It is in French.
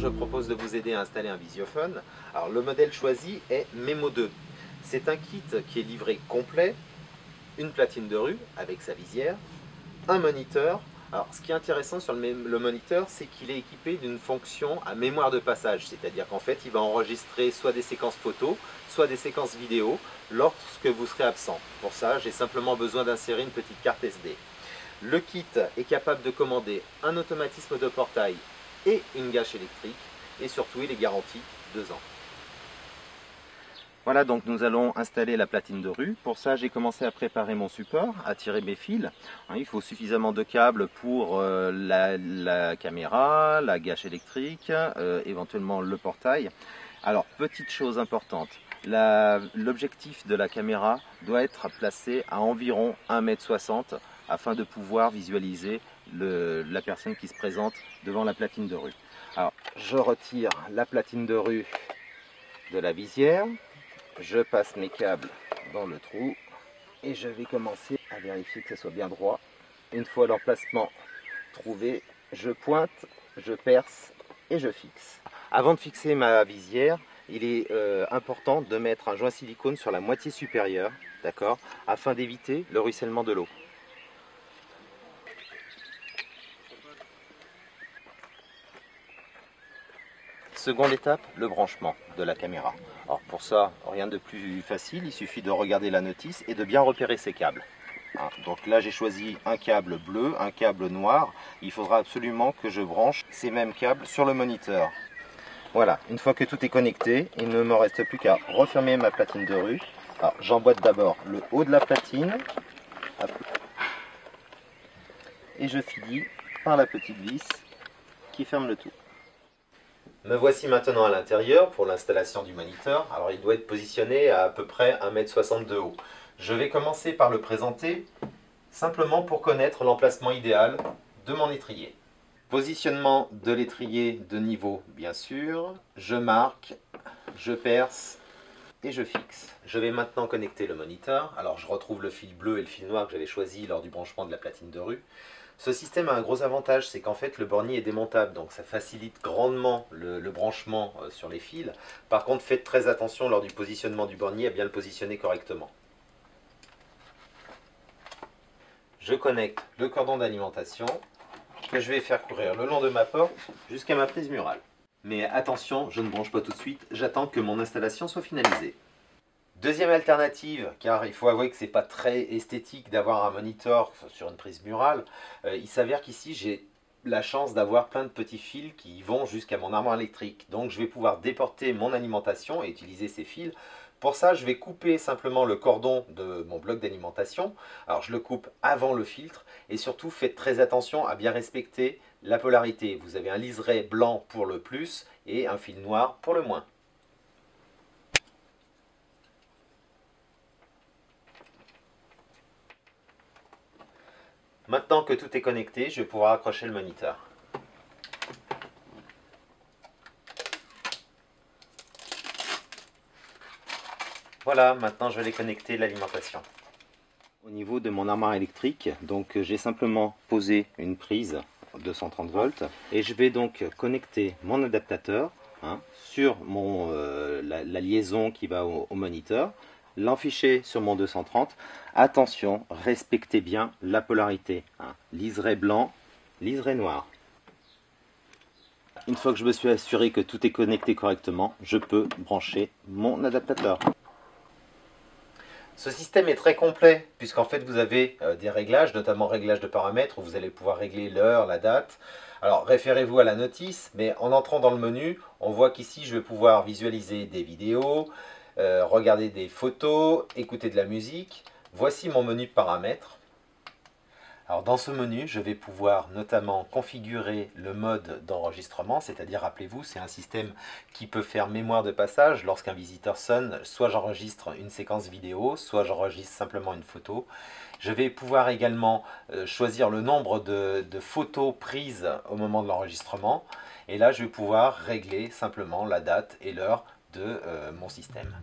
je propose de vous aider à installer un visiophone. Alors le modèle choisi est Memo 2. C'est un kit qui est livré complet, une platine de rue avec sa visière, un moniteur. Alors ce qui est intéressant sur le moniteur, c'est qu'il est équipé d'une fonction à mémoire de passage, c'est-à-dire qu'en fait il va enregistrer soit des séquences photos, soit des séquences vidéo lorsque vous serez absent. Pour ça, j'ai simplement besoin d'insérer une petite carte SD. Le kit est capable de commander un automatisme de portail et une gâche électrique, et surtout il est garanti 2 ans. Voilà, donc nous allons installer la platine de rue. Pour ça, j'ai commencé à préparer mon support, à tirer mes fils. Il faut suffisamment de câbles pour la caméra, la gâche électrique, éventuellement le portail. Alors, petite chose importante, l'objectif de la caméra doit être placé à environ 1,60 m afin de pouvoir visualiser la personne qui se présente devant la platine de rue. Alors, je retire la platine de rue de la visière. Je passe mes câbles dans le trou et je vais commencer à vérifier que ce soit bien droit. Une fois leur placement trouvé, je pointe, je perce et je fixe. Avant de fixer ma visière, il est important de mettre un joint silicone sur la moitié supérieure, d'accord, afin d'éviter le ruissellement de l'eau. Seconde étape, le branchement de la caméra. Alors pour ça, rien de plus facile, il suffit de regarder la notice et de bien repérer ses câbles. Donc là j'ai choisi un câble bleu, un câble noir. Il faudra absolument que je branche ces mêmes câbles sur le moniteur. Voilà, une fois que tout est connecté, il ne me reste plus qu'à refermer ma platine de rue. Alors j'emboîte d'abord le haut de la platine. Et je finis par la petite vis qui ferme le tout. Me voici maintenant à l'intérieur pour l'installation du moniteur. Alors il doit être positionné à peu près 1,60 m de haut. Je vais commencer par le présenter, simplement pour connaître l'emplacement idéal de mon étrier. Positionnement de l'étrier de niveau, bien sûr. Je marque, je perce et je fixe. Je vais maintenant connecter le moniteur. Alors je retrouve le fil bleu et le fil noir que j'avais choisi lors du branchement de la platine de rue. Ce système a un gros avantage, c'est qu'en fait le bornier est démontable, donc ça facilite grandement le branchement sur les fils. Par contre, faites très attention lors du positionnement du bornier à bien le positionner correctement. Je connecte le cordon d'alimentation que je vais faire courir le long de ma porte jusqu'à ma prise murale. Mais attention, je ne branche pas tout de suite, j'attends que mon installation soit finalisée. Deuxième alternative, car il faut avouer que ce n'est pas très esthétique d'avoir un moniteur sur une prise murale, il s'avère qu'ici j'ai la chance d'avoir plein de petits fils qui vont jusqu'à mon armoire électrique. Donc je vais pouvoir déporter mon alimentation et utiliser ces fils. Pour ça, je vais couper simplement le cordon de mon bloc d'alimentation. Alors je le coupe avant le filtre et surtout faites très attention à bien respecter la polarité. Vous avez un liseré blanc pour le plus et un fil noir pour le moins. Maintenant que tout est connecté, je vais pouvoir accrocher le moniteur. Voilà, maintenant je vais connecter l'alimentation. Au niveau de mon armoire électrique, donc j'ai simplement posé une prise 230 volts et je vais donc connecter mon adaptateur sur la liaison qui va au moniteur. L'enficher sur mon 230. Attention, respectez bien la polarité. Liseré blanc, liseré noir. Une fois que je me suis assuré que tout est connecté correctement, je peux brancher mon adaptateur. Ce système est très complet, puisqu'en fait vous avez des réglages, notamment réglage de paramètres, où vous allez pouvoir régler l'heure, la date. Alors référez-vous à la notice, mais en entrant dans le menu, on voit qu'ici je vais pouvoir visualiser des vidéos, regarder des photos, écouter de la musique. Voici mon menu de paramètres. Alors dans ce menu, je vais pouvoir notamment configurer le mode d'enregistrement, c'est-à-dire, rappelez-vous, c'est un système qui peut faire mémoire de passage. Lorsqu'un visiteur sonne, soit j'enregistre une séquence vidéo, soit j'enregistre simplement une photo. Je vais pouvoir également choisir le nombre de photos prises au moment de l'enregistrement. Et là, je vais pouvoir régler simplement la date et l'heure de mon système.